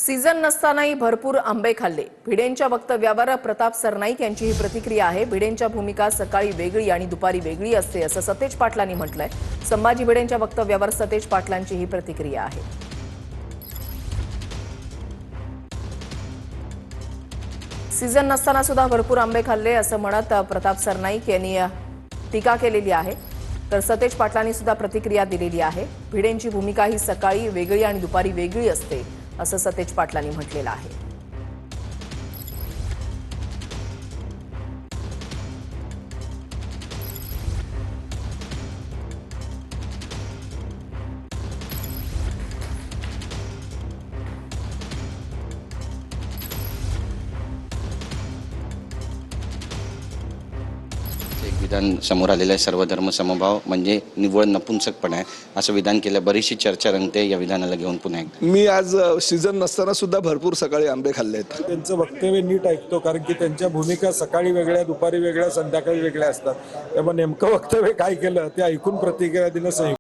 Season नसतानाही भरपूर आंबे खाल्ले. भिडेंच्या वक्तव्यावर प्रताप सरनाईक यांची ही प्रतिक्रिया आहे. भिडेंच्या भूमिका सकाळी वेगळी आणि दुपारी वेगळी असते असं सतेज पाटलांनी म्हटलंय. संभाजी भिडेंच्या वक्तव्यावर सतेज पाटलांची ही प्रतिक्रिया आहे. सीझन नसताना सुद्धा भरपूर आंबे खाल्ले असं म्हणत प्रताप सरनाईक यांनी टीका केलेली आहे. तर सतेज पाटलांनी सुद्धा प्रतिक्रिया दिलेली आहे. भिडेंची भूमिका ही सकाळी वेगळी आणि दुपारी वेगळी असते असं सतेज पाटलांनी म्हटलेलं आहे. एक विधान समोर आलेलं आहे. सर्वधर्म समभाव म्हणजे निव्वळ नपुंसकपणा आहे असं विधान केलं. बरीचशी चर्चा रंगते या विधानाला घेऊन पुन्हा एकदा. मी आज सीझन नसताना सुद्धा भरपूर सकाळी आंबे खाल्ले आहेत. त्यांचं वक्तव्य नीट ऐकतो, कारण की त्यांच्या भूमिका सकाळी वेगळ्या, दुपारी वेगळ्या, संध्याकाळी वेगळ्या असतात. त्यामुळे नेमकं वक्तव्य काय केलं ते ऐकून प्रतिक्रिया देणं